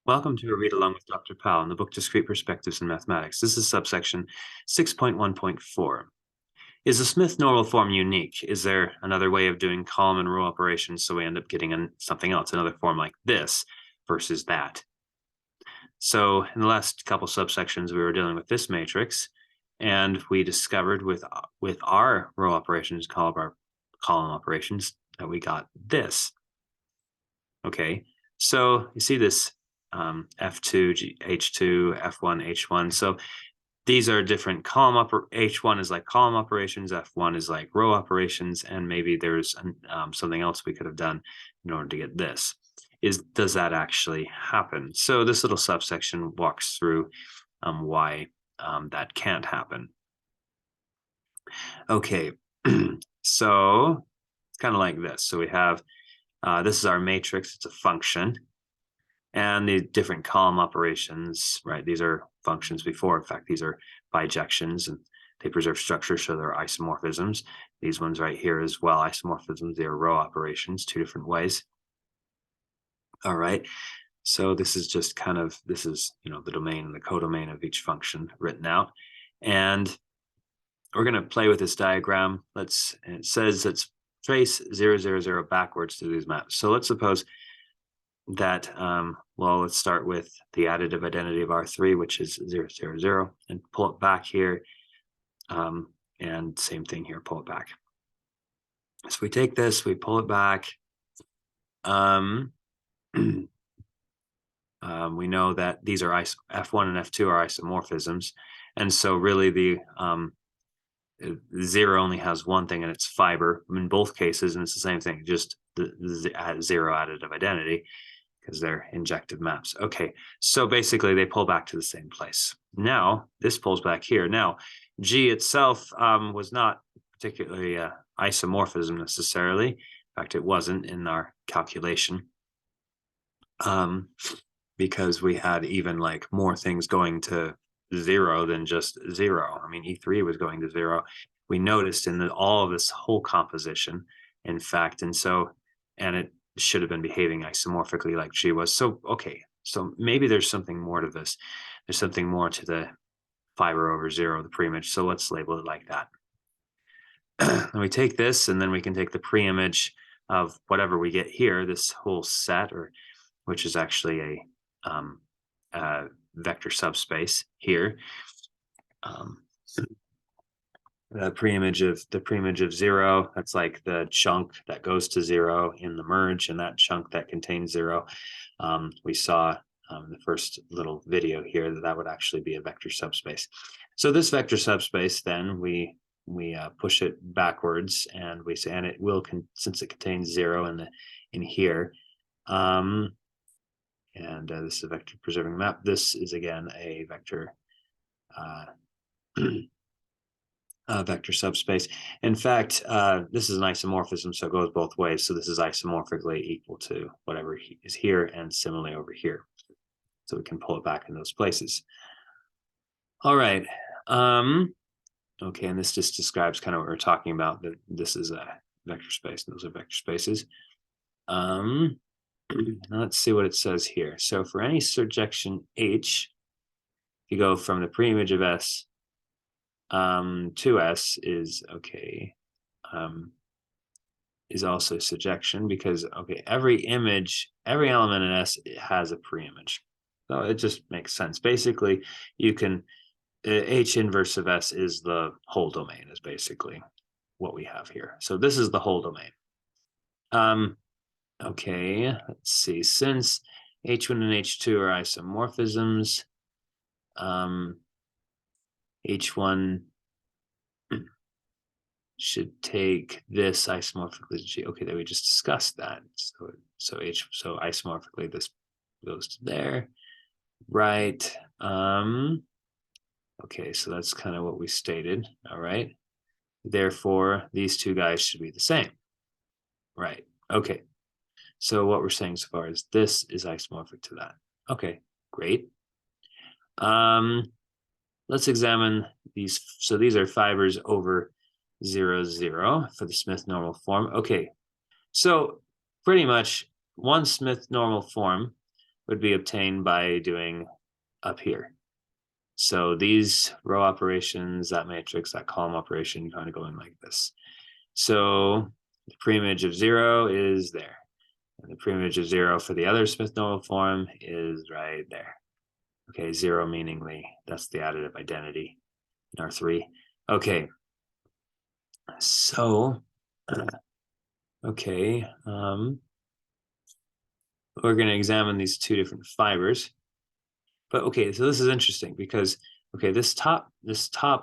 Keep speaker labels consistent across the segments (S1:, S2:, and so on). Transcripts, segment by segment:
S1: Welcome to a read along with Dr. Powell in the book Discrete Perspectives in Mathematics. This is subsection 6.1.4. Is the Smith normal form unique? Is there another way of doing column and row operations so we end up getting something else, another form like this versus that? So in the last couple subsections, we were dealing with this matrix, and we discovered with our row operations, column operations, that we got this. Okay, so you see this F2, H2, F1, H1. So these are different column H1 is like column operations, F1 is like row operations, and maybe there's something else we could have done in order to get this. Does that actually happen? So this little subsection walks through why that can't happen. Okay, so it's kind of like this. So we have this is our matrix. It's a function. And the different column operations, right? These are functions before. In fact, these are bijections, and they preserve structure, so they're isomorphisms. These ones right here as well, isomorphisms. They are row operations, two different ways. All right. So this is just kind of, this is, the domain and the codomain of each function written out. And we're going to play with this diagram. It says let's trace 0, 0, 0 backwards through these maps. So let's suppose that, well, let's start with the additive identity of R3, which is 0, 0, 0, and pull it back here. And same thing here, pull it back. So we take this, we pull it back. We know that these are F1 and F2 are isomorphisms. And so really the 0 only has one thing, and it's fiber in both cases. And it's the same thing, just the 0 additive identity, because they're injective maps. Okay, so basically they pull back to the same place. Now, this pulls back here. Now, G itself was not particularly isomorphism necessarily. In fact, it wasn't in our calculation because we had even like more things going to 0 than just 0. I mean, E3 was going to 0. We noticed in all of this whole composition, in fact, and it should have been behaving isomorphically like G was. So, okay, so maybe there's something more to this. There's something more to the fiber over 0, the preimage. So let's label it like that. And we take this, and then we can take the preimage of whatever we get here, this whole set, which is actually a vector subspace here. The preimage of 0, that's like the chunk that goes to 0 in the merge, and that chunk that contains 0. We saw in the first little video here that would actually be a vector subspace. So this vector subspace, then we push it backwards, and we say, and it will, since it contains 0 in here, and this is a vector preserving map. This is again a vector vector subspace. In fact, this is an isomorphism, so it goes both ways. So this is isomorphically equal to whatever is here, and similarly over here. So we can pull it back in those places. All right. Okay, and this just describes kind of what we're talking about, that this is a vector space, and those are vector spaces. Let's see what it says here. So for any surjection H, you go from the preimage of S to S is okay, is also surjection, because every element in S has a preimage. So it just makes sense. Basically, you can H inverse of S is the whole domain, is basically what we have here. So this is the whole domain. Okay, let's see. Since H1 and H2 are isomorphisms, H1 should take this isomorphically to G. Okay, we just discussed that. So isomorphically this goes to there, right? Okay, so that's kind of what we stated. All right. Therefore, these two guys should be the same. Right. Okay. So what we're saying so far is this is isomorphic to that. Okay, great. Let's examine these. So these are fibers over 0, 0 for the Smith normal form. Okay, so pretty much one Smith normal form would be obtained by doing up here. So these row operations, that matrix, that column operation, kind of going like this. So the preimage of 0 is there. And the preimage of 0 for the other Smith normal form is right there. Okay, 0 meaningly, that's the additive identity in R3. Okay, so, okay, we're going to examine these two different fibers. But okay, so this is interesting because, okay, this top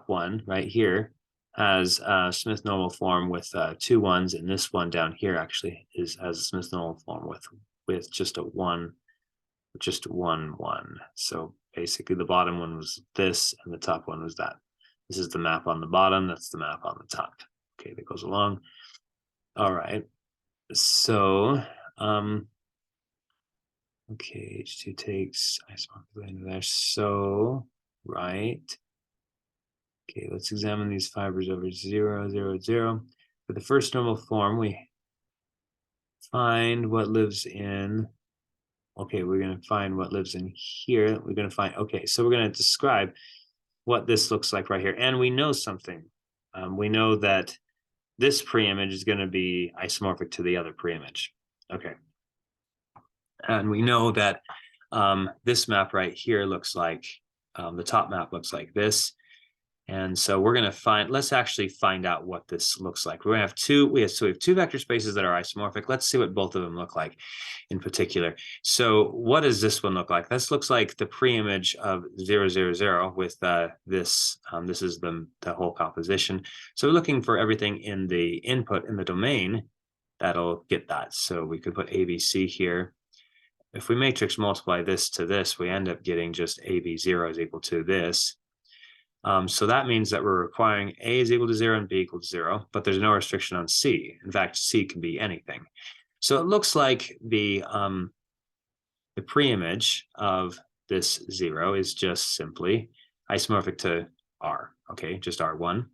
S1: one right here has Smith normal form with 2 1s, and this one down here actually has a Smith normal form with just a 1, just 1 1. So basically the bottom one was this and the top one was that. This is the map on the bottom, that's the map on the top. Okay, that goes along. All right. So okay, H2 takes isomorphism into there. So right. Okay, let's examine these fibers over 0, 0, 0. For the first normal form, we find what lives in. Okay, we're going to find what lives in here. We're going to find, okay, so we're going to describe what this looks like right here. And we know something. We know that this preimage is going to be isomorphic to the other preimage. Okay. And we know that this map right here looks like, the top map looks like this. And so we're going to find, let's actually find out what this looks like. We're going to have two, we have two vector spaces that are isomorphic. Let's see what both of them look like in particular. So what does this one look like? This looks like the preimage of 0, 0, 0 with this, this is the whole composition. So we're looking for everything in the input in the domain that'll get that. So we could put ABC here. If we matrix multiply this to this, we end up getting just AB0 is equal to this. So that means that we're requiring A is equal to 0 and B equal to 0, but there's no restriction on C. In fact, C can be anything. So it looks like the preimage of this 0 is just simply isomorphic to R, okay, just R1.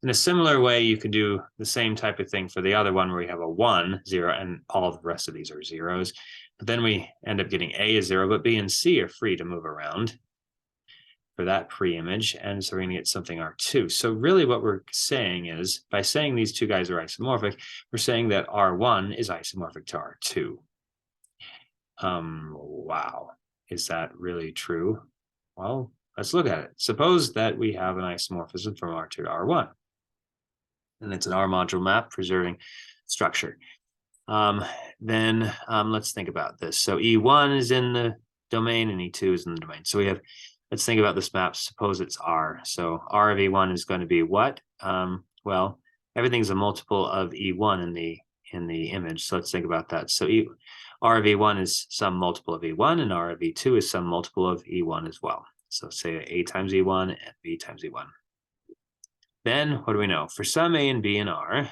S1: In a similar way, you can do the same type of thing for the other one where we have a 1, 0, and all the rest of these are zeros. But then we end up getting A is 0, but B and C are free to move around for that preimage, and so we're going to get something R2. So really what we're saying is, by saying these two guys are isomorphic, we're saying that R1 is isomorphic to R2. Wow, is that really true? Well, let's look at it. Suppose that we have an isomorphism from R2 to R1, and it's an R module map preserving structure. Then let's think about this. So E1 is in the domain and E2 is in the domain. So we have, let's think about this map. Suppose it's R. So R of E1 is going to be what? Well, everything's a multiple of E1 in the image. So let's think about that. So R of E1 is some multiple of E1, and R of E2 is some multiple of E1 as well. So say A times E1 and B times E1. Then what do we know? For some A and B and R,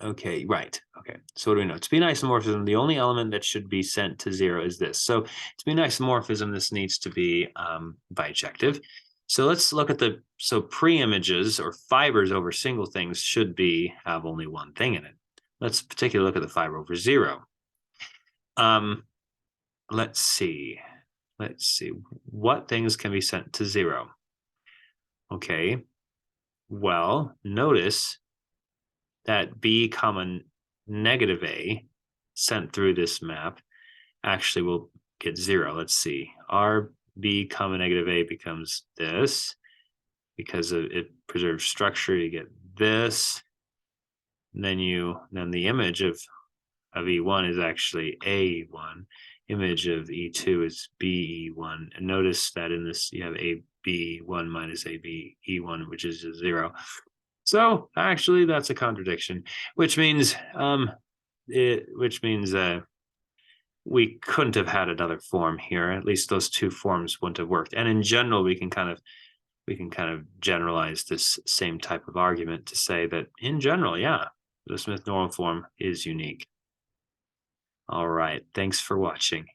S1: okay, right. Okay, so what do we know? To be an isomorphism, the only element that should be sent to 0 is this. So to be an isomorphism, this needs to be bijective. So let's look at so preimages or fibers over single things should have only one thing in it. Let's particularly look at the fiber over 0. Let's see. What things can be sent to 0? Okay, well, notice that B comma negative A sent through this map actually will get 0. Let's see. RB comma negative A becomes this. Because it preserves structure, you get this. And then the image of E1 is actually A1. Image of E2 is BE1. And notice that in this you have AB1 minus ABE1, which is 0. So actually that's a contradiction, which means we couldn't have had another form here. At least those two forms wouldn't have worked. And in general, we can kind of generalize this same type of argument to say that in general, yeah, the Smith normal form is unique. All right, thanks for watching.